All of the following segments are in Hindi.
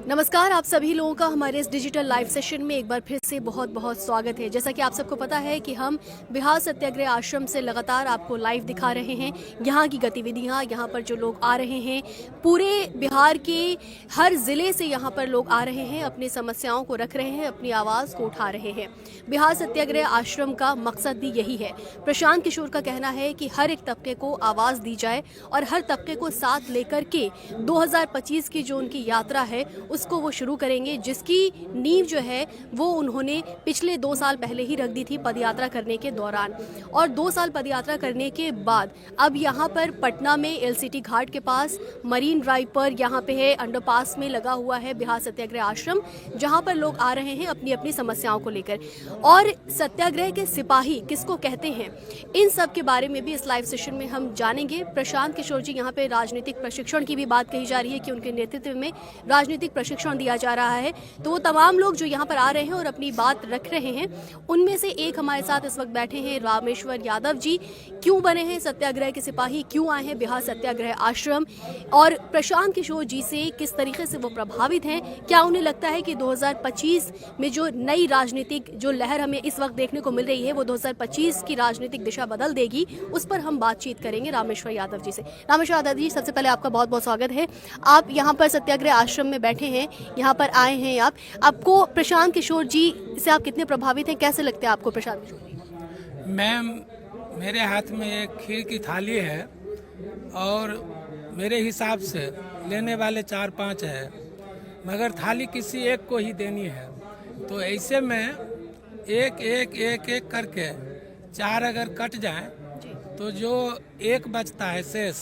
नमस्कार, आप सभी लोगों का हमारे इस डिजिटल लाइव सेशन में एक बार फिर से बहुत बहुत स्वागत है। जैसा कि आप सबको पता है कि हम बिहार सत्याग्रह आश्रम से लगातार आपको लाइव दिखा रहे हैं यहाँ की गतिविधियाँ, यहाँ पर जो लोग आ रहे हैं, पूरे बिहार के हर ज़िले से यहाँ पर लोग आ रहे हैं, अपनी समस्याओं को रख रहे हैं, अपनी आवाज़ को उठा रहे हैं। बिहार सत्याग्रह आश्रम का मकसद भी यही है। प्रशांत किशोर का कहना है कि हर एक तबके को आवाज़ दी जाए और हर तबके को साथ लेकर के 2025 की जो उनकी यात्रा है उसको वो शुरू करेंगे, जिसकी नींव जो है वो उन्होंने पिछले 2 साल पहले ही रख दी थी पदयात्रा करने के दौरान। और 2 साल पदयात्रा करने के बाद अब यहाँ पर पटना में एलसीटी घाट के पास मरीन ड्राइव पर यहाँ पे है अंडरपास में लगा हुआ है बिहार सत्याग्रह आश्रम, जहाँ पर लोग आ रहे हैं अपनी अपनी समस्याओं को लेकर। और सत्याग्रह के सिपाही किसको कहते हैं, इन सब के बारे में भी इस लाइव सेशन में हम जानेंगे। प्रशांत किशोर जी, यहाँ पे राजनीतिक प्रशिक्षण की भी बात कही जा रही है कि उनके नेतृत्व में राजनीतिक प्रशिक्षण दिया जा रहा है। तो वो तमाम लोग जो यहाँ पर आ रहे हैं और अपनी बात रख रहे हैं, उनमें से एक हमारे साथ इस वक्त बैठे हैं रामेश्वर यादव जी। क्यों बने हैं सत्याग्रह के सिपाही, क्यों आए हैं बिहार सत्याग्रह आश्रम, और प्रशांत किशोर जी से किस तरीके से वो प्रभावित हैं, क्या उन्हें लगता है कि 2025 में जो नई राजनीतिक जो लहर हमें इस वक्त देखने को मिल रही है वो 2025 की राजनीतिक दिशा बदल देगी, उस पर हम बातचीत करेंगे रामेश्वर यादव जी से। रामेश्वर यादव जी, सबसे पहले आपका बहुत बहुत स्वागत है। आप यहाँ पर सत्याग्रह आश्रम में बैठे हैं, यहाँ पर आए हैं आपको प्रशांत किशोर जी से आप कितने प्रभावित हैं, कैसे लगते हैं आपको प्रशांत किशोर जी? मैम, मेरे हाथ में एक खीर की थाली है और मेरे हिसाब से लेने वाले 4-5 है, मगर थाली किसी एक को ही देनी है। तो ऐसे में एक एक एक एक करके 4 अगर कट जाए तो जो एक बचता है शेष,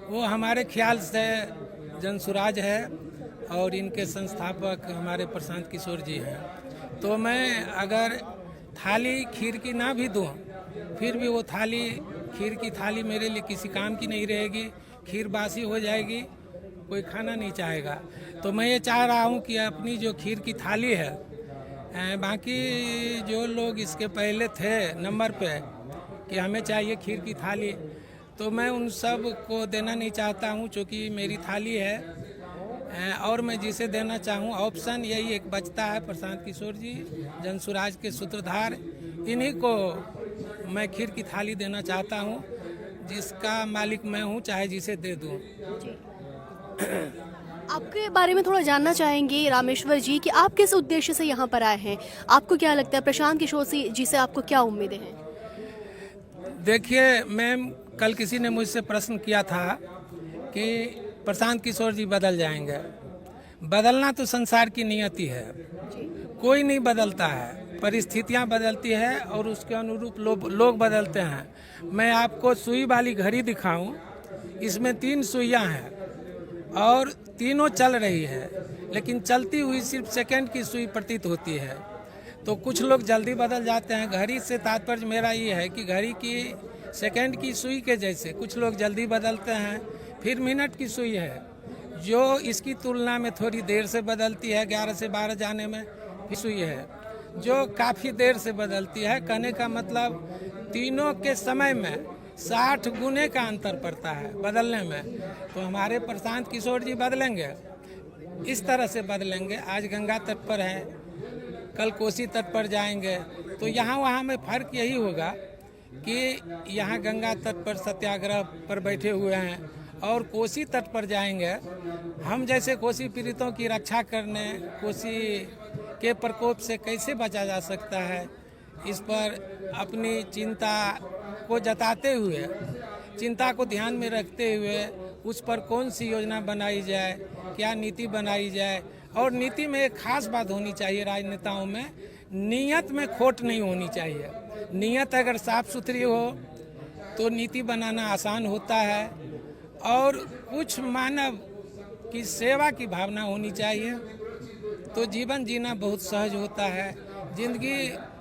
वो हमारे ख्याल से जनसुराज है और इनके संस्थापक हमारे प्रशांत किशोर जी हैं। तो मैं अगर थाली खीर की ना भी दूं, फिर भी वो थाली, खीर की थाली मेरे लिए किसी काम की नहीं रहेगी, खीर बासी हो जाएगी, कोई खाना नहीं चाहेगा। तो मैं ये चाह रहा हूँ कि अपनी जो खीर की थाली है, बाकी जो लोग इसके पहले थे नंबर पे कि हमें चाहिए खीर की थाली, तो मैं उन सब को देना नहीं चाहता हूँ, चूँकि मेरी थाली है। और मैं जिसे देना चाहूँ, ऑप्शन यही एक बचता है, प्रशांत किशोर जी जनसुराज के सूत्रधार, इन्हीं को मैं खीर की थाली देना चाहता हूँ, जिसका मालिक मैं हूँ, चाहे जिसे दे दूँ। आपके बारे में थोड़ा जानना चाहेंगे रामेश्वर जी कि आप किस उद्देश्य से यहाँ पर आए हैं, आपको क्या लगता है प्रशांत किशोर जी से आपको क्या उम्मीदें हैं? देखिए मैम, कल किसी ने मुझसे प्रश्न किया था कि प्रशांत किशोर जी बदल जाएंगे। बदलना तो संसार की नियति है, कोई नहीं बदलता है, परिस्थितियां बदलती है और उसके अनुरूप लोग बदलते हैं। मैं आपको सुई वाली घड़ी दिखाऊं, इसमें 3 सुइयां हैं और तीनों चल रही है, लेकिन चलती हुई सिर्फ सेकंड की सुई प्रतीत होती है। तो कुछ लोग जल्दी बदल जाते हैं। घड़ी से तात्पर्य मेरा ये है कि घड़ी की सेकंड की सुई के जैसे कुछ लोग जल्दी बदलते हैं। फिर मिनट की सुई है जो इसकी तुलना में थोड़ी देर से बदलती है, 11 से 12 जाने में। फिर सुई है जो काफ़ी देर से बदलती है। कहने का मतलब तीनों के समय में 60 गुने का अंतर पड़ता है बदलने में। तो हमारे प्रशांत किशोर जी बदलेंगे, इस तरह से बदलेंगे। आज गंगा तट पर हैं, कल कोसी तट पर जाएंगे, तो यहाँ वहाँ में फ़र्क यही होगा कि यहाँ गंगा तट पर सत्याग्रह पर बैठे हुए हैं और कोसी तट पर जाएंगे। हम जैसे कोसी पीड़ितों की रक्षा करने, कोसी के प्रकोप से कैसे बचा जा सकता है, इस पर अपनी चिंता को जताते हुए, चिंता को ध्यान में रखते हुए उस पर कौन सी योजना बनाई जाए, क्या नीति बनाई जाए। और नीति में एक खास बात होनी चाहिए, राजनेताओं में नीयत में खोट नहीं होनी चाहिए। नीयत अगर साफ सुथरी हो तो नीति बनाना आसान होता है और कुछ मानव की सेवा की भावना होनी चाहिए, तो जीवन जीना बहुत सहज होता है, जिंदगी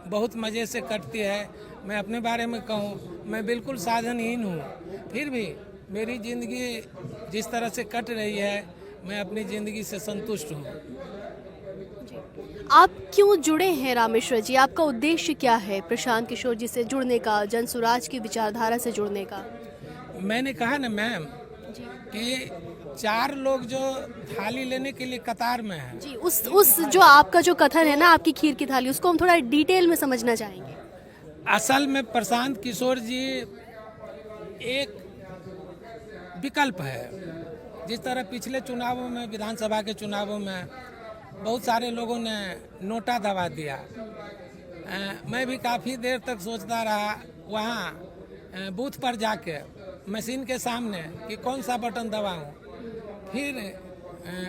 बहुत मज़े से कटती है। मैं अपने बारे में कहूँ, मैं बिल्कुल साधनहीन हूँ, फिर भी मेरी ज़िंदगी जिस तरह से कट रही है, मैं अपनी ज़िंदगी से संतुष्ट हूँ। आप क्यों जुड़े हैं रामेश्वर जी, आपका उद्देश्य क्या है प्रशांत किशोर जी से जुड़ने का, जनसुराज की विचारधारा से जुड़ने का? मैंने कहा ना मैम कि 4 लोग जो थाली लेने के लिए कतार में है। जी, उस जो आपका जो कथन है ना, आपकी खीर की थाली, उसको हम थोड़ा डिटेल में समझना चाहेंगे। असल में प्रशांत किशोर जी एक विकल्प है। जिस तरह पिछले चुनावों में, विधानसभा के चुनावों में बहुत सारे लोगों ने नोटा दबा दिया, मैं भी काफ़ी देर तक सोचता रहा वहाँ बूथ पर जाके मशीन के सामने कि कौन सा बटन दबाऊं। फिर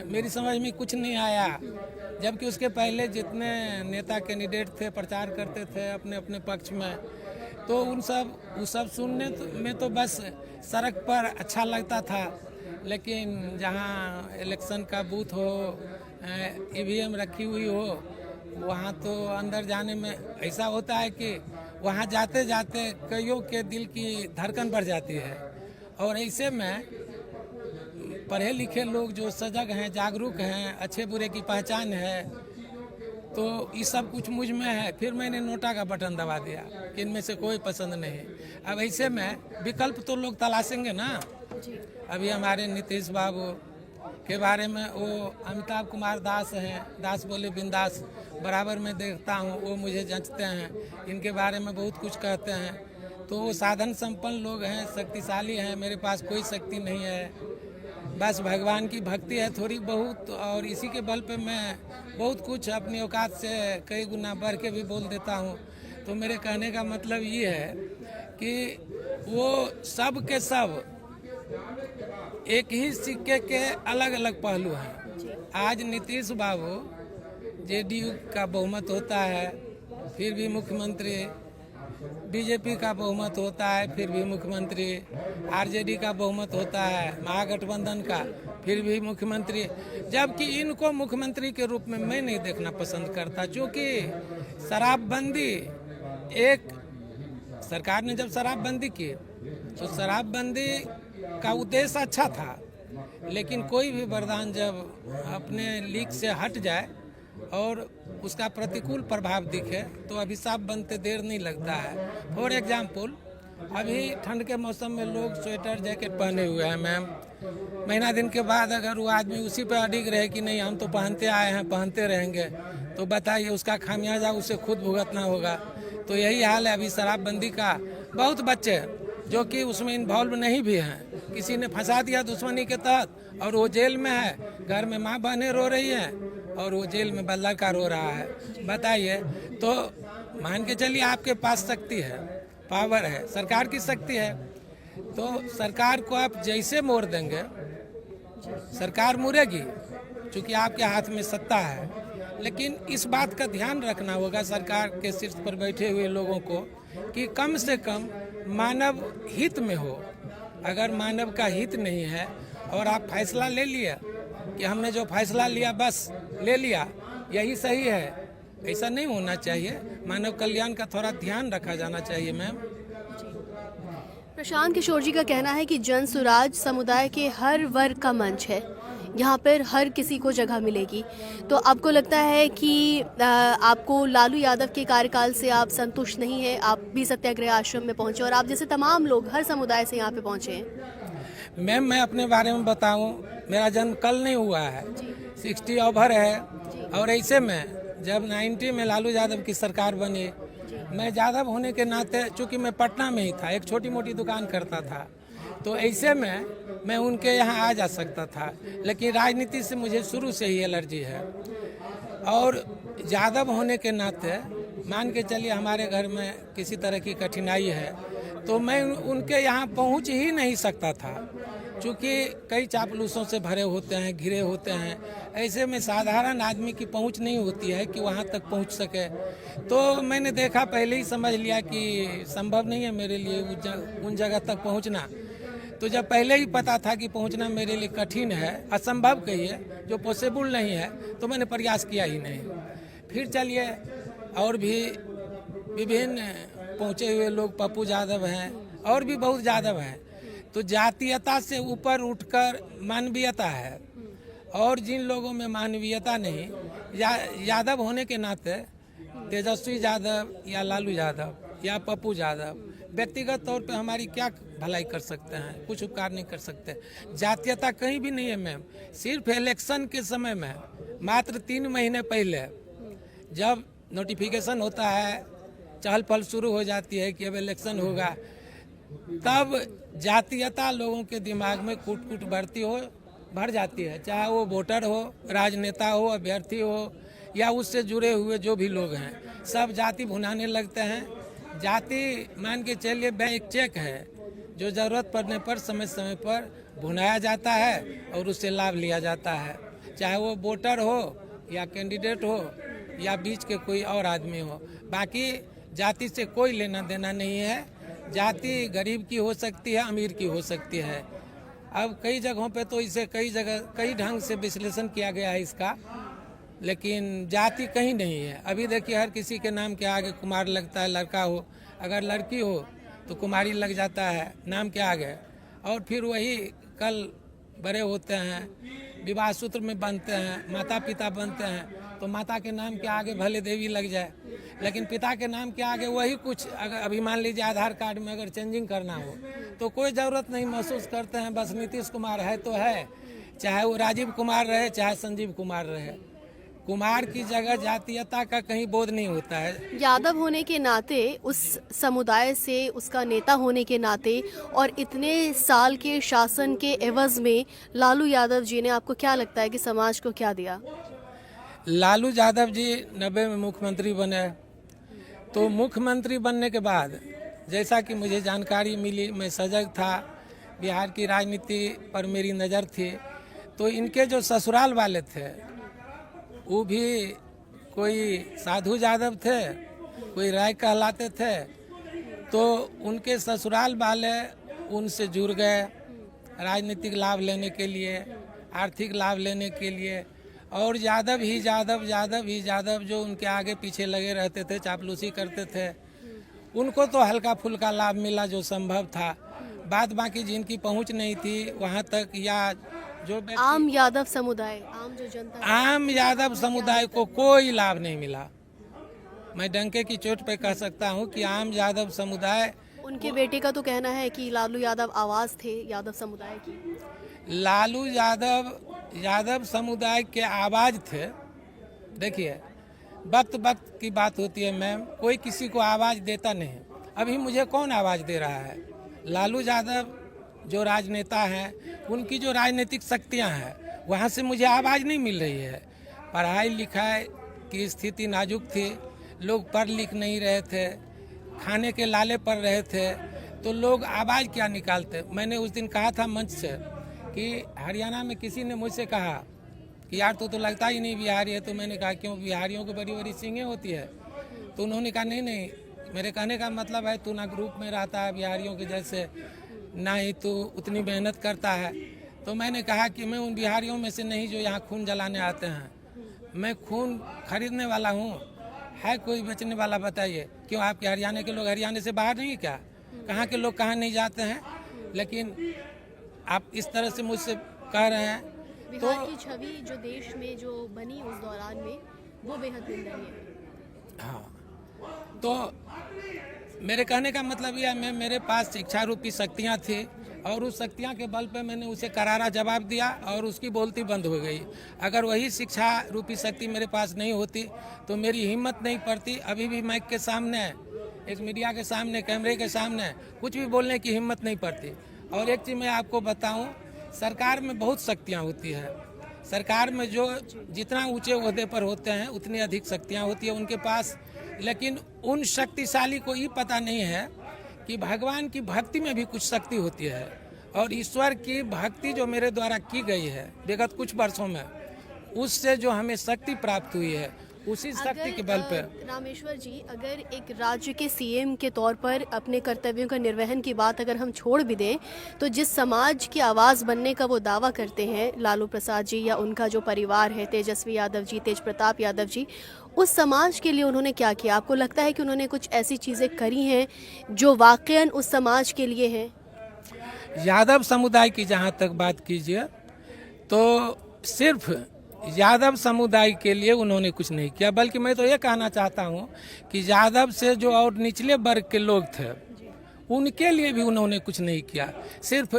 मेरी समझ में कुछ नहीं आया, जबकि उसके पहले जितने नेता कैंडिडेट थे प्रचार करते थे अपने अपने पक्ष में, तो वो सब सुनने में तो बस सड़क पर अच्छा लगता था, लेकिन जहाँ इलेक्शन का बूथ हो, ईवीएम रखी हुई हो, वहाँ तो अंदर जाने में ऐसा होता है कि वहाँ जाते जाते कईयों के दिल की धड़कन बढ़ जाती है। और ऐसे में पढ़े लिखे लोग जो सजग हैं, जागरूक हैं, अच्छे बुरे की पहचान है, तो ये सब कुछ मुझ में है। फिर मैंने नोटा का बटन दबा दिया कि इनमें से कोई पसंद नहीं। अब ऐसे में विकल्प तो लोग तलाशेंगे ना। अभी हमारे नीतीश बाबू के बारे में वो अमिताभ कुमार दास हैं, दास बोले बिंदास, बराबर में देखता हूँ, वो मुझे जंचते हैं, इनके बारे में बहुत कुछ कहते हैं। तो वो साधन संपन्न लोग हैं, शक्तिशाली हैं, मेरे पास कोई शक्ति नहीं है, बस भगवान की भक्ति है थोड़ी बहुत, और इसी के बल पे मैं बहुत कुछ अपनी औकात से कई गुना बढ़ के भी बोल देता हूँ। तो मेरे कहने का मतलब ये है कि वो सब के सब एक ही सिक्के के अलग अलग पहलू हैं। आज नीतीश बाबू जेडीयू का बहुमत होता है फिर भी मुख्यमंत्री, बीजेपी का बहुमत होता है फिर भी मुख्यमंत्री, आरजेडी का बहुमत होता है, महागठबंधन का, फिर भी मुख्यमंत्री। जबकि इनको मुख्यमंत्री के रूप में मैं नहीं देखना पसंद करता, क्योंकि शराबबंदी एक सरकार ने जब शराबबंदी की तो शराबबंदी का उद्देश्य अच्छा था, लेकिन कोई भी वरदान जब अपने लीक से हट जाए और उसका प्रतिकूल प्रभाव दिखे तो अभिशाप बनते देर नहीं लगता है। फॉर एग्जाम्पल, अभी ठंड के मौसम में लोग स्वेटर जैकेट पहने हुए हैं मैम, महीना दिन के बाद अगर वो आदमी उसी पे अडिग रहे कि नहीं हम तो पहनते आए हैं, पहनते रहेंगे, तो बताइए उसका खामियाजा उसे खुद भुगतना होगा। तो यही हाल है अभी शराबबंदी का। बहुत बच्चे जो कि उसमें इन्वॉल्व नहीं भी हैं, किसी ने फंसा दिया दुश्मनी के तहत और वो जेल में है, घर में माँ बहनें रो रही हैं और वो जेल में लड़का रो रहा है। बताइए, तो मान के चलिए आपके पास शक्ति है, पावर है, सरकार की शक्ति है, तो सरकार को आप जैसे मोड़ देंगे सरकार मुड़ेगी, क्योंकि आपके हाथ में सत्ता है। लेकिन इस बात का ध्यान रखना होगा सरकार के शीर्ष पर बैठे हुए लोगों को कि कम से कम मानव हित में हो। अगर मानव का हित नहीं है और आप फैसला ले लिया कि हमने जो फैसला लिया बस ले लिया यही सही है, ऐसा नहीं होना चाहिए। मानव कल्याण का थोड़ा ध्यान रखा जाना चाहिए मैम। प्रशांत किशोर जी का कहना है कि जन सुराज समुदाय के हर वर्ग का मंच है, यहाँ पर हर किसी को जगह मिलेगी। तो आपको लगता है कि आपको लालू यादव के कार्यकाल से आप संतुष्ट नहीं हैं, आप भी सत्याग्रह आश्रम में पहुंचे और आप जैसे तमाम लोग हर समुदाय से यहाँ पे पहुंचे हैं? मैम, मैं अपने बारे में बताऊं, मेरा जन्म कल नहीं हुआ है, 60 ओवर है, और ऐसे में जब 90 में लालू यादव की सरकार बनी, मैं यादव होने के नाते, चूँकि मैं पटना में ही था, एक छोटी मोटी दुकान करता था, तो ऐसे में मैं उनके यहाँ आ जा सकता था। लेकिन राजनीति से मुझे शुरू से ही एलर्जी है, और यादव होने के नाते मान के चलिए हमारे घर में किसी तरह की कठिनाई है तो मैं उनके यहाँ पहुँच ही नहीं सकता था, क्योंकि कई चापलूसों से भरे होते हैं, घिरे होते हैं। ऐसे में साधारण आदमी की पहुंच नहीं होती है कि वहां तक पहुंच सके। तो मैंने देखा, पहले ही समझ लिया कि संभव नहीं है मेरे लिए उन जगह तक पहुंचना। तो जब पहले ही पता था कि पहुंचना मेरे लिए कठिन है, असंभव कहिए, जो पॉसिबल नहीं है, तो मैंने प्रयास किया ही नहीं। फिर चलिए और भी विभिन्न पहुँचे हुए लोग, पप्पू यादव हैं और भी बहुत यादव हैं। तो जातीयता से ऊपर उठकर मानवीयता है, और जिन लोगों में मानवीयता नहीं, यादव होने के नाते तेजस्वी यादव या लालू यादव या पप्पू यादव व्यक्तिगत तौर पे हमारी क्या भलाई कर सकते हैं, कुछ उपकार नहीं कर सकते। जातीयता कहीं भी नहीं है मैम। सिर्फ इलेक्शन के समय में मात्र 3 महीने पहले जब नोटिफिकेशन होता है, चहल पहल शुरू हो जाती है कि अब इलेक्शन होगा, तब जातीयता लोगों के दिमाग में कूट कूट भर जाती है। चाहे वो वोटर हो, राजनेता हो, अभ्यर्थी हो या उससे जुड़े हुए जो भी लोग हैं, सब जाति भुनाने लगते हैं। जाति मान के चलिए बैंक चेक है जो ज़रूरत पड़ने पर समय समय पर भुनाया जाता है और उससे लाभ लिया जाता है। चाहे वो वोटर हो या कैंडिडेट हो या बीच के कोई और आदमी हो। बाकी जाति से कोई लेना देना नहीं है। जाति गरीब की हो सकती है, अमीर की हो सकती है। अब कई जगहों पे तो इसे कई ढंग से विश्लेषण किया गया है इसका, लेकिन जाति कहीं नहीं है। अभी देखिए हर किसी के नाम के आगे कुमार लगता है, लड़का हो, अगर लड़की हो तो कुमारी लग जाता है नाम के आगे। और फिर वही कल बड़े होते हैं, विवाह सूत्र में बनते हैं, माता पिता बनते हैं, तो माता के नाम के आगे भले देवी लग जाए, लेकिन पिता के नाम के आगे वही कुछ, अगर अभी मान लीजिए आधार कार्ड में अगर चेंजिंग करना हो तो कोई ज़रूरत नहीं महसूस करते हैं। बस नीतीश कुमार है तो है, चाहे वो राजीव कुमार रहे चाहे संजीव कुमार रहे, कुमार की जगह जातीयता का कहीं बोध नहीं होता है। यादव होने के नाते, उस समुदाय से उसका नेता होने के नाते और इतने साल के शासन के एवज में लालू यादव जी ने, आपको क्या लगता है कि समाज को क्या दिया? लालू यादव जी 90 में मुख्यमंत्री बने, तो मुख्यमंत्री बनने के बाद जैसा कि मुझे जानकारी मिली, मैं सजग था, बिहार की राजनीति पर मेरी नज़र थी, तो इनके जो ससुराल वाले थे वो भी कोई साधु यादव थे, कोई राय कहलाते थे, तो उनके ससुराल वाले उनसे जुड़ गए राजनीतिक लाभ लेने के लिए, आर्थिक लाभ लेने के लिए। और यादव ही यादव जो उनके आगे पीछे लगे रहते थे, चापलूसी करते थे, उनको तो हल्का फुल्का लाभ मिला जो संभव था। बात बाकी जिनकी पहुंच नहीं थी वहां तक, या जो आम यादव समुदाय, आम जो जनता, आम यादव समुदाय को कोई लाभ नहीं मिला। मैं डंके की चोट पे कह सकता हूं कि आम यादव समुदाय, उनके बेटे का तो कहना है कि लालू यादव आवाज थे यादव समुदाय की। लालू यादव समुदाय के आवाज थे। देखिए वक्त की बात होती है मैम, कोई किसी को आवाज देता नहीं। अभी मुझे कौन आवाज दे रहा है? लालू यादव जो राजनेता हैं, उनकी जो राजनीतिक शक्तियां हैं, वहाँ से मुझे आवाज़ नहीं मिल रही है। पढ़ाई लिखाई की स्थिति नाजुक थी, लोग पढ़ लिख नहीं रहे थे, खाने के लाले पड़ रहे थे, तो लोग आवाज़ क्या निकालते। मैंने उस दिन कहा था मंच से कि हरियाणा में किसी ने मुझसे कहा कि यार तो लगता ही नहीं बिहारी है। तो मैंने कहा क्यों, बिहारियों को बड़ी बड़ी सींगें होती है? तो उन्होंने कहा नहीं, मेरे कहने का मतलब है तू ना ग्रुप में रहता है बिहारियों के जैसे, ना ही तू उतनी मेहनत करता है। तो मैंने कहा कि मैं उन बिहारियों में से नहीं जो यहाँ खून जलाने आते हैं, मैं खून खरीदने वाला हूँ। है कोई बेचने वाला बताइए? क्यों आपके हरियाणा के लोग हरियाणा से बाहर नहीं क्या? कहाँ के लोग कहाँ नहीं जाते हैं? लेकिन आप इस तरह से मुझसे कह रहे हैं बिहार की छवि जो देश में जो बनी उस दौरान में, वो बेहद निंदनीय है। हाँ, तो मेरे कहने का मतलब यह है, मेरे पास शिक्षा रूपी शक्तियाँ थी और उस शक्तियाँ के बल पे मैंने उसे करारा जवाब दिया और उसकी बोलती बंद हो गई। अगर वही शिक्षा रूपी शक्ति मेरे पास नहीं होती तो मेरी हिम्मत नहीं पड़ती। अभी भी माइक के सामने, एक मीडिया के सामने, कैमरे के सामने कुछ भी बोलने की हिम्मत नहीं पड़ती। और एक चीज़ मैं आपको बताऊं, सरकार में बहुत शक्तियां होती है। सरकार में जो जितना ऊंचे ओहदे पर होते हैं उतनी अधिक शक्तियां होती है उनके पास, लेकिन उन शक्तिशाली को ये पता नहीं है कि भगवान की भक्ति में भी कुछ शक्ति होती है। और ईश्वर की भक्ति जो मेरे द्वारा की गई है विगत कुछ वर्षों में, उससे जो हमें शक्ति प्राप्त हुई है, उसी शक्ति के बल पर। रामेश्वर जी, अगर एक राज्य के सीएम के तौर पर अपने कर्तव्यों का निर्वहन की बात अगर हम छोड़ भी दें, तो जिस समाज की आवाज़ बनने का वो दावा करते हैं लालू प्रसाद जी या उनका जो परिवार है, तेजस्वी यादव जी, तेज प्रताप यादव जी, उस समाज के लिए उन्होंने क्या किया? आपको लगता है कि उन्होंने कुछ ऐसी चीज़ें करी हैं जो वाकईन उस समाज के लिए हैं? यादव समुदाय की जहाँ तक बात कीजिए तो सिर्फ यादव समुदाय के लिए उन्होंने कुछ नहीं किया, बल्कि मैं तो ये कहना चाहता हूँ कि यादव से जो और निचले वर्ग के लोग थे उनके लिए भी उन्होंने कुछ नहीं किया। सिर्फ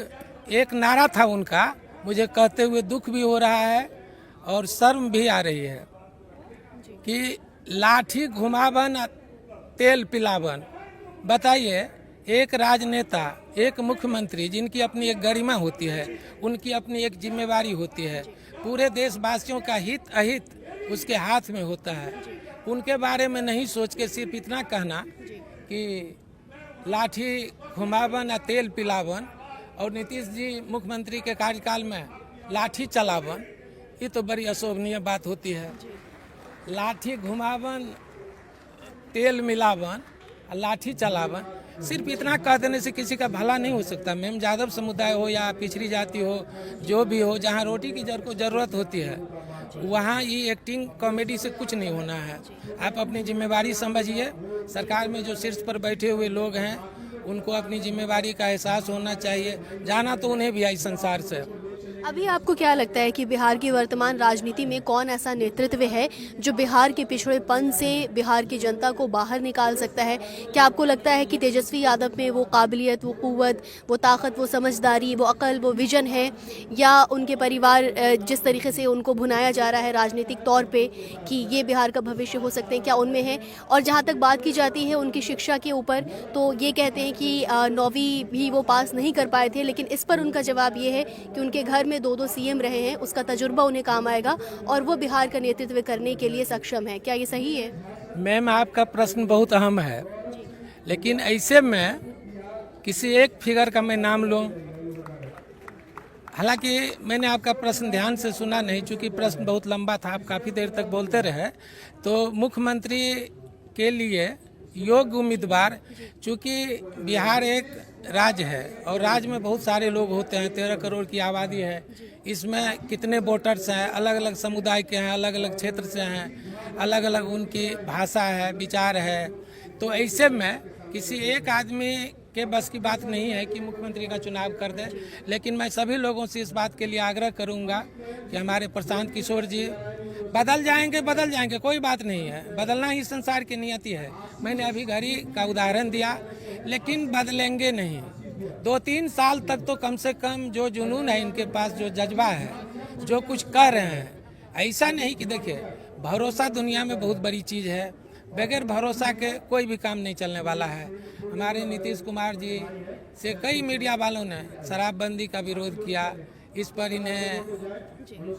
एक नारा था उनका, मुझे कहते हुए दुख भी हो रहा है और शर्म भी आ रही है कि लाठी घुमावन तेल पिलावन। बताइए, एक राजनेता, एक मुख्यमंत्री जिनकी अपनी एक गरिमा होती है, उनकी अपनी एक जिम्मेवारी होती है, पूरे देशवासियों का हित अहित उसके हाथ में होता है, उनके बारे में नहीं सोच के सिर्फ इतना कहना कि लाठी घुमावन या तेल पिलावन, और नीतीश जी मुख्यमंत्री के कार्यकाल में लाठी चलावन, ये तो बड़ी अशोभनीय बात होती है। लाठी घुमावन, तेल मिलावन, लाठी चलावन, सिर्फ इतना कह देने से किसी का भला नहीं हो सकता। मैम, यादव समुदाय हो या पिछड़ी जाति हो, जो भी हो, जहाँ रोटी की जरूरत होती है वहाँ ये एक्टिंग कॉमेडी से कुछ नहीं होना है। आप अपनी जिम्मेवारी समझिए। सरकार में जो शीर्ष पर बैठे हुए लोग हैं उनको अपनी जिम्मेवारी का एहसास होना चाहिए। जाना तो उन्हें भी है इस संसार से। अभी आपको क्या लगता है कि बिहार की वर्तमान राजनीति में कौन ऐसा नेतृत्व है जो बिहार के पिछड़ेपन से बिहार की जनता को बाहर निकाल सकता है? क्या आपको लगता है कि तेजस्वी यादव में वो काबिलियत, वो कुव्वत, वो ताकत, वो समझदारी, वो अकल, वो विजन है, या उनके परिवार जिस तरीके से उनको भुनाया जा रहा है राजनीतिक तौर पे कि ये बिहार का भविष्य हो सकते हैं, क्या उनमें है? और जहाँ तक बात की जाती है उनकी शिक्षा के ऊपर, तो ये कहते हैं कि 9वीं भी वो पास नहीं कर पाए थे, लेकिन इस पर उनका जवाब ये है कि उनके घर में 2 सीएम रहे हैं, उसका तजुर्बा उन्हें काम आएगा और वो बिहार का नेतृत्व करने के लिए सक्षम है। क्या ये सही है? मैम, आपका प्रश्न बहुत अहम है, लेकिन ऐसे में किसी एक फिगर का मैं नाम लूं, हालांकि मैंने आपका प्रश्न ध्यान से सुना नहीं, चूंकि प्रश्न बहुत लंबा था, आप काफ़ी देर तक बोलते रहे। तो मुख्यमंत्री के लिए योग्य उम्मीदवार, चूंकि बिहार एक राज्य है और राज्य में बहुत सारे लोग होते हैं, 13 करोड़ की आबादी है, इसमें कितने वोटर्स हैं, अलग अलग समुदाय के हैं, अलग अलग क्षेत्र से हैं, अलग अलग उनकी भाषा है, विचार है। तो ऐसे में किसी एक आदमी के बस की बात नहीं है कि मुख्यमंत्री का चुनाव कर दे, लेकिन मैं सभी लोगों से इस बात के लिए आग्रह करूंगा कि हमारे प्रशांत किशोर जी बदल जाएंगे, कोई बात नहीं है, बदलना ही संसार की नियति है। मैंने अभी घड़ी का उदाहरण दिया, लेकिन बदलेंगे नहीं। 2-3 साल तक तो कम से कम जो जुनून है इनके पास, जो जज्बा है, जो कुछ कर रहे हैं, ऐसा नहीं कि देखिए, भरोसा दुनिया में बहुत बड़ी चीज़ है, बगैर भरोसा के कोई भी काम नहीं चलने वाला है। हमारे नीतीश कुमार जी से कई मीडिया वालों ने शराबबंदी का विरोध किया, इस पर इन्हें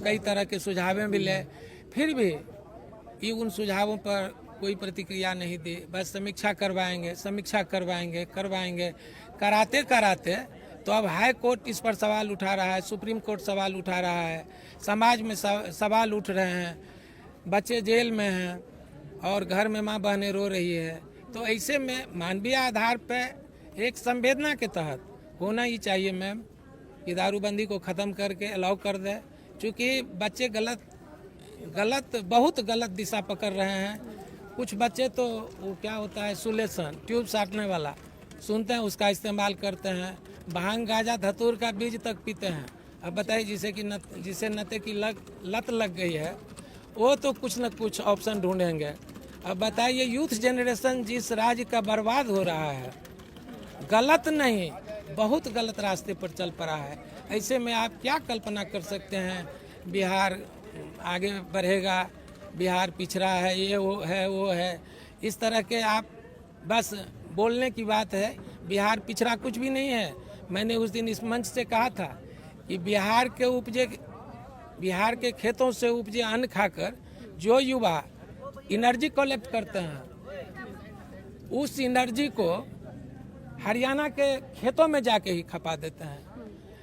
कई तरह के सुझावें मिले, फिर भी ये उन सुझावों पर कोई प्रतिक्रिया नहीं दी। बस समीक्षा करवाएंगे, कराते तो अब हाई कोर्ट इस पर सवाल उठा रहा है, सुप्रीम कोर्ट सवाल उठा रहा है, समाज में सवाल उठ रहे हैं, बच्चे जेल में हैं और घर में माँ बहनें रो रही है। तो ऐसे में मानवीय आधार पर एक संवेदना के तहत होना ही चाहिए मैम कि दारूबंदी को ख़त्म करके अलाउ कर दे, क्योंकि बच्चे बहुत गलत दिशा पकड़ रहे हैं। कुछ बच्चे तो वो क्या होता है, सुलेशन, ट्यूब साटने वाला सुनते हैं, उसका इस्तेमाल करते हैं, भांग गांजा धतूर का बीज तक पीते हैं। अब बताइए, जिसे नशे की लत लग गई है, वो तो कुछ न कुछ ऑप्शन ढूंढेंगे। अब बताइए, यूथ जनरेशन जिस राज्य का बर्बाद हो रहा है, गलत नहीं, बहुत गलत रास्ते पर चल पड़ा है। ऐसे में आप क्या कल्पना कर सकते हैं बिहार आगे बढ़ेगा, बिहार पिछड़ा है, ये वो है, इस तरह के आप बस बोलने की बात है। बिहार पिछड़ा कुछ भी नहीं है। मैंने उस दिन इस मंच से कहा था कि बिहार के खेतों से उपजे अन्न खाकर जो युवा एनर्जी कलेक्ट करते हैं, उस एनर्जी को हरियाणा के खेतों में जाके ही खपा देते हैं।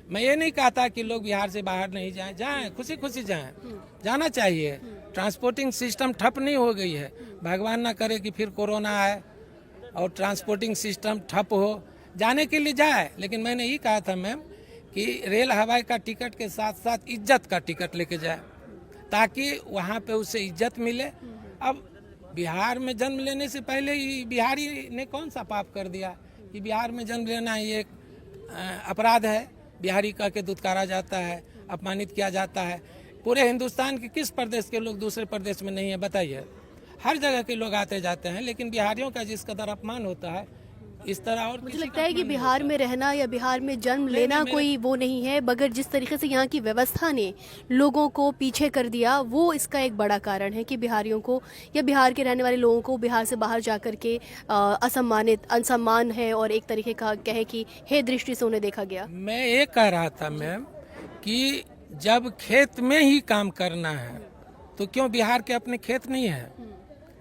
मैं ये नहीं कहता कि लोग बिहार से बाहर नहीं जाएं, खुशी जाएं, जाना चाहिए। ट्रांसपोर्टिंग सिस्टम ठप नहीं हो गई है, भगवान ना करे कि फिर कोरोना आए और ट्रांसपोर्टिंग सिस्टम ठप हो, जाने के लिए जाए। लेकिन मैंने ये कहा था मैम कि रेल हवाई का टिकट के साथ साथ इज्जत का टिकट लेके जाए, ताकि वहाँ पे उसे इज्जत मिले। अब बिहार में जन्म लेने से पहले ही बिहारी ने कौन सा पाप कर दिया कि बिहार में जन्म लेना ये एक अपराध है, बिहारी कह के दुत्कारा जाता है, अपमानित किया जाता है। पूरे हिंदुस्तान के किस प्रदेश के लोग दूसरे प्रदेश में नहीं है बताइए? हर जगह के लोग आते जाते हैं, लेकिन बिहारियों का जिस कदर अपमान होता है, इस तरह। और मुझे किसी लगता का है कि अपना नहीं बिहार होता। में रहना या बिहार में जन्म नहीं, लेना नहीं, कोई वो नहीं है, मगर जिस तरीके से यहाँ की व्यवस्था ने लोगों को पीछे कर दिया वो इसका एक बड़ा कारण है कि बिहारियों को या बिहार के रहने वाले लोगों को बिहार से बाहर जाकर के असम्मानित असम्मान है और एक तरीके का कहे कि हे दृष्टि से उन्हें देखा गया। मैं ये कह रहा था मैम कि जब खेत में ही काम करना है तो क्यों बिहार के अपने खेत नहीं है?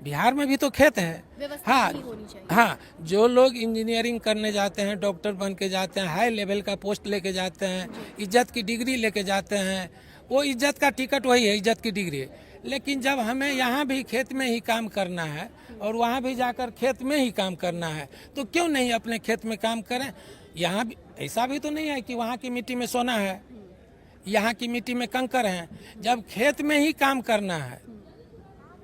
बिहार में भी तो खेत है। व्यवस्था हाँ, नहीं होनी चाहिए। हाँ, जो लोग इंजीनियरिंग करने जाते हैं, डॉक्टर बन के जाते हैं, हाई लेवल का पोस्ट लेके जाते हैं, इज्जत की डिग्री लेके जाते हैं, वो इज्जत का टिकट वही है, इज्जत की डिग्री। लेकिन जब हमें यहाँ भी खेत में ही काम करना है और वहाँ भी जाकर खेत में ही काम करना है तो क्यों नहीं अपने खेत में काम करें? यहाँ भी ऐसा भी तो नहीं है कि वहाँ की मिट्टी में सोना है, यहाँ की मिट्टी में कंकर है। जब खेत में ही काम करना है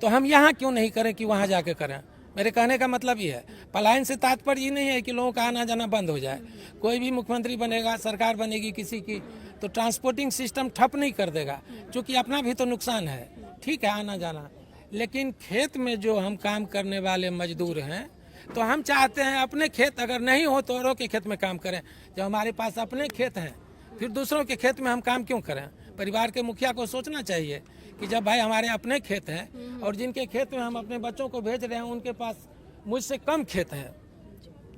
तो हम यहाँ क्यों नहीं करें कि वहाँ जाके करें? मेरे कहने का मतलब ये है, पलायन से तात्पर्य ये नहीं है कि लोगों का आना जाना बंद हो जाए। कोई भी मुख्यमंत्री बनेगा, सरकार बनेगी किसी की, तो ट्रांसपोर्टिंग सिस्टम ठप नहीं कर देगा, क्योंकि अपना भी तो नुकसान है। ठीक है आना जाना, लेकिन खेत में जो हम काम करने वाले मजदूर हैं तो हम चाहते हैं अपने खेत अगर नहीं हो तो औरों के खेत में काम करें। जब हमारे पास अपने खेत हैं फिर दूसरों के खेत में हम काम क्यों करें? परिवार के मुखिया को सोचना चाहिए कि जब भाई हमारे अपने खेत हैं और जिनके खेत में हम अपने बच्चों को भेज रहे हैं उनके पास मुझसे कम खेत है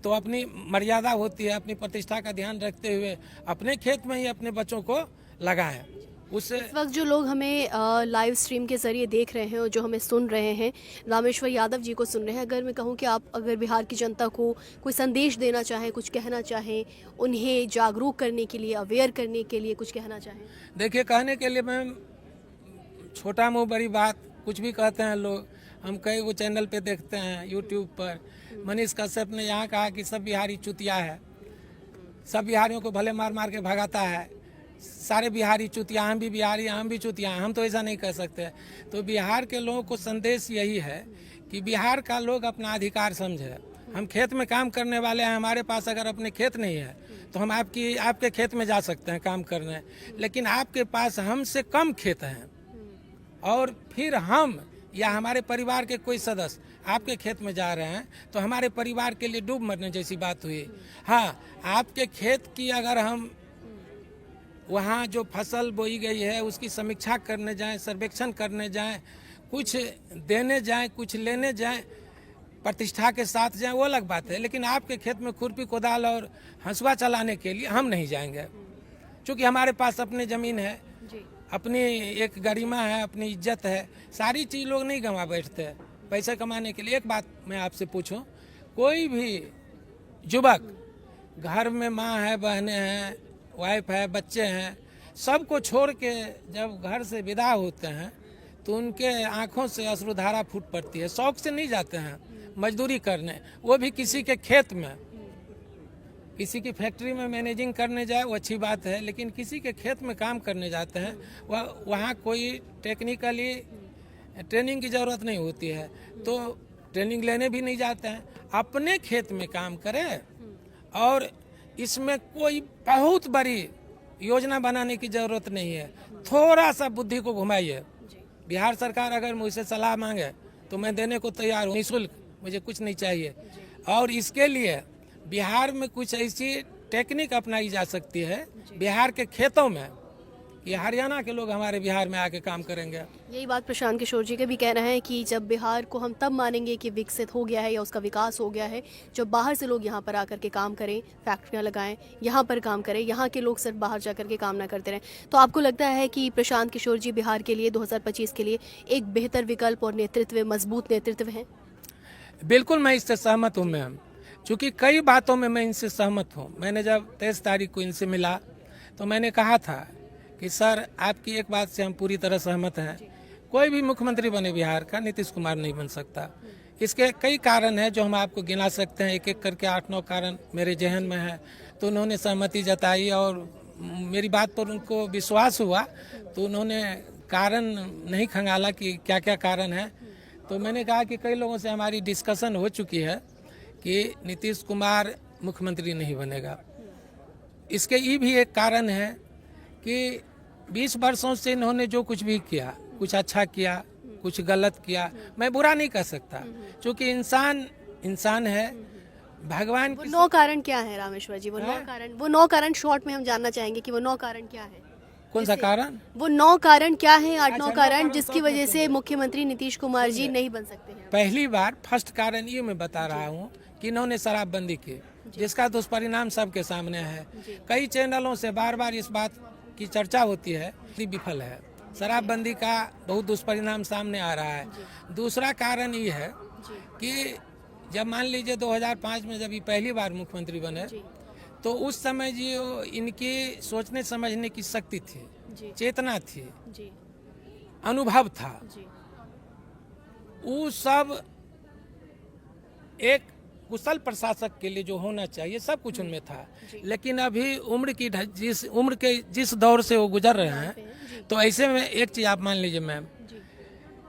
तो अपनी मर्यादा होती है, अपनी प्रतिष्ठा का ध्यान रखते हुए अपने खेत में ही अपने बच्चों को लगाएं। उससे इस वक्त जो लोग हमें लाइव स्ट्रीम के जरिए देख रहे हैं और जो हमें सुन रहे हैं, रामेश्वर यादव जी को सुन रहे हैं, अगर मैं कहूं कि आप अगर बिहार की जनता को कोई संदेश देना चाहें, कुछ कहना चाहें, उन्हें जागरूक करने के लिए, अवेयर करने के लिए कुछ कहना चाहें? देखिए, कहने के लिए मैम छोटा मुँह बड़ी बात कुछ भी कहते हैं लोग। हम कई वो चैनल पे देखते हैं यूट्यूब पर, मनीष कश्यप ने यहाँ कहा कि सब बिहारी चुतिया है, सब बिहारियों को भले मार मार के भगाता है, सारे बिहारी चुतिया, हम भी बिहारी, हम भी चुतिया। हम तो ऐसा नहीं कह सकते। तो बिहार के लोगों को संदेश यही है कि बिहार का लोग अपना अधिकार समझे। हम खेत में काम करने वाले हैं, हमारे पास अगर अपने खेत नहीं है तो हम आपके खेत में जा सकते हैं काम करने, लेकिन आपके पास हमसे कम खेत हैं और फिर हम या हमारे परिवार के कोई सदस्य आपके खेत में जा रहे हैं तो हमारे परिवार के लिए डूब मरने जैसी बात हुई। हाँ, आपके खेत की अगर हम वहाँ जो फसल बोई गई है उसकी समीक्षा करने जाएं, सर्वेक्षण करने जाएं, कुछ देने जाएं, कुछ लेने जाएं, प्रतिष्ठा के साथ जाएं, वो अलग बात है। लेकिन आपके खेत में खुरपी कोदाल और हंसुआ चलाने के लिए हम नहीं जाएंगे, क्योंकि हमारे पास अपनी ज़मीन है, अपनी एक गरिमा है, अपनी इज्जत है। सारी चीज़ लोग नहीं गंवा बैठते पैसे कमाने के लिए। एक बात मैं आपसे पूछूं, कोई भी युवक घर में माँ है, बहनें हैं, वाइफ है, बच्चे हैं, सबको छोड़ के जब घर से विदा होते हैं तो उनके आंखों से अश्रुधारा फूट पड़ती है। शौक से नहीं जाते हैं मजदूरी करने, वो भी किसी के खेत में, किसी की फैक्ट्री में मैनेजिंग करने जाए वो अच्छी बात है, लेकिन किसी के खेत में काम करने जाते हैं वहाँ कोई टेक्निकली ट्रेनिंग की ज़रूरत नहीं होती है, तो ट्रेनिंग लेने भी नहीं जाते हैं। अपने खेत में काम करें और इसमें कोई बहुत बड़ी योजना बनाने की ज़रूरत नहीं है, थोड़ा सा बुद्धि को घुमाइए। बिहार सरकार अगर मुझसे सलाह मांगे तो मैं देने को तैयार हूँ, निःशुल्क, मुझे कुछ नहीं चाहिए। और इसके लिए बिहार में कुछ ऐसी टेक्निक अपनाई जा सकती है बिहार के खेतों में, ये हरियाणा के लोग हमारे बिहार में आके काम करेंगे। यही बात प्रशांत किशोर जी का भी कहना है कि जब बिहार को हम तब मानेंगे कि विकसित हो गया है या उसका विकास हो गया है जब बाहर से लोग यहाँ पर आकर के काम करें, फैक्ट्रियाँ लगाएं, यहाँ पर काम करें, यहाँ के लोग सिर्फ बाहर जाकर के काम ना करते रहें। तो आपको लगता है कि प्रशांत किशोर जी बिहार के लिए 2025 के लिए एक बेहतर विकल्प और नेतृत्व, मजबूत नेतृत्व है? बिल्कुल, मैं इससे सहमत हूँ मैम, चूँकि कई बातों में मैं इनसे सहमत हूँ। मैंने जब 23 तारीख को इनसे मिला तो मैंने कहा था कि सर आपकी एक बात से हम पूरी तरह सहमत हैं, कोई भी मुख्यमंत्री बने बिहार का नीतीश कुमार नहीं बन सकता। इसके कई कारण हैं जो हम आपको गिना सकते हैं, एक एक करके 8-9 कारण मेरे जहन में है। तो उन्होंने सहमति जताई और मेरी बात पर उनको विश्वास हुआ, तो उन्होंने कारण नहीं खंगाला कि क्या क्या कारण है। तो मैंने कहा कि कई लोगों से हमारी डिस्कशन हो चुकी है कि नीतीश कुमार मुख्यमंत्री नहीं बनेगा। इसके ये भी एक कारण है कि 20 वर्षों से इन्होंने जो कुछ भी किया, कुछ अच्छा किया, कुछ गलत किया, मैं बुरा नहीं कह सकता, क्योंकि इंसान है, भगवान वो की 9 कारण क्या है रामेश्वर जी? वो 9 कारण शॉर्ट में हम जानना चाहेंगे कि वो 9 कारण क्या है? कौन सा कारण? वो 9 कारण क्या है? 8-9 अच्छा, 9 कारण कारण जिसकी शॉर्ट में वजह से सुनिए। मुख्यमंत्री नीतीश कुमार जी नहीं बन सकते हैं। पहली बार फर्स्ट कारण ये मैं बता रहा हूँ कि इन्होंने शराबबंदी की, जिसका दुष्परिणाम सबके सामने है। कई चैनलों से बार बार इस बात की चर्चा होती है कि विफल है। शराबबंदी का बहुत दुष्परिणाम सामने आ रहा है। दूसरा कारण ये है कि जब मान लीजिए 2005 में जब ये पहली बार मुख्यमंत्री बने, तो उस समय जो इनकी सोचने समझने की शक्ति थी, चेतना थी, अनुभव था, वो सब एक कुशल प्रशासक के लिए जो होना चाहिए सब कुछ उनमें था। लेकिन अभी जिस उम्र के जिस दौर से वो गुजर रहे हैं, तो ऐसे में एक चीज आप मान लीजिए मैम,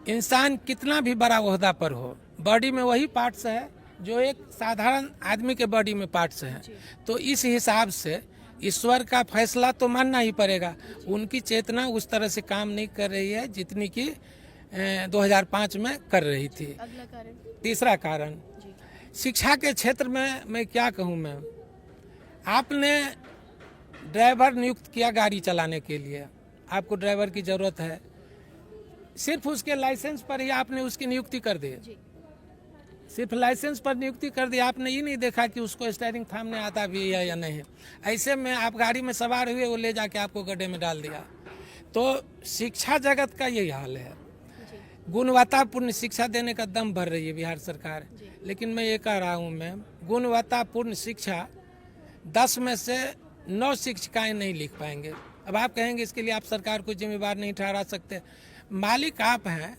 इंसान कितना भी बड़ा ओहदा पर हो, बॉडी में वही पार्ट्स है जो एक साधारण आदमी के बॉडी में पार्ट्स हैं। तो इस हिसाब से ईश्वर का फैसला तो मानना ही पड़ेगा। उनकी चेतना उस तरह से काम नहीं कर रही है जितनी कि 2005 में कर रही थी। अगला कारण? तीसरा कारण, शिक्षा के क्षेत्र में मैं क्या कहूँ मैम, आपने ड्राइवर नियुक्त किया गाड़ी चलाने के लिए, आपको ड्राइवर की ज़रूरत है, सिर्फ उसके लाइसेंस पर ही आपने उसकी नियुक्ति कर दी। सिर्फ लाइसेंस पर नियुक्ति कर दी, आपने ये नहीं देखा कि उसको स्टीयरिंग थामने आता भी है या नहीं। ऐसे में आप गाड़ी में सवार हुए, वो ले जाके आपको गड्ढे में डाल दिया। तो शिक्षा जगत का यही हाल है। गुणवत्तापूर्ण शिक्षा देने का दम भर रही है बिहार सरकार, लेकिन मैं ये कह रहा हूँ मैम, गुणवत्तापूर्ण शिक्षा 10 में से 9 शिक्षिकाएं नहीं लिख पाएंगे। अब आप कहेंगे इसके लिए आप सरकार को जिम्मेवार नहीं ठहरा सकते। मालिक आप हैं,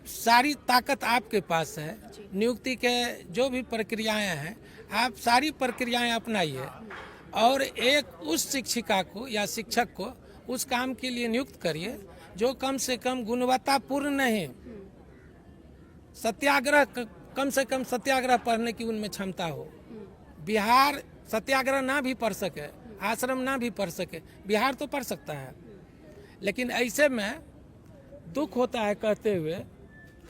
सारी ताकत आपके पास है, नियुक्ति के जो भी प्रक्रियाएं हैं आप सारी प्रक्रियाएं अपनाइए और एक उस शिक्षिका को या शिक्षक को उस काम के लिए नियुक्त करिए जो कम से कम गुणवत्तापूर्ण नहीं, सत्याग्रह, कम से कम सत्याग्रह पढ़ने की उनमें क्षमता हो। बिहार सत्याग्रह ना भी पढ़ सके, आश्रम ना भी पढ़ सके, बिहार तो पढ़ सकता है। लेकिन ऐसे में दुख होता है कहते हुए,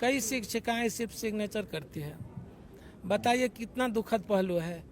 कई शिक्षिकाएं सिर्फ सिग्नेचर करती हैं। बताइए कितना दुखद पहलू है।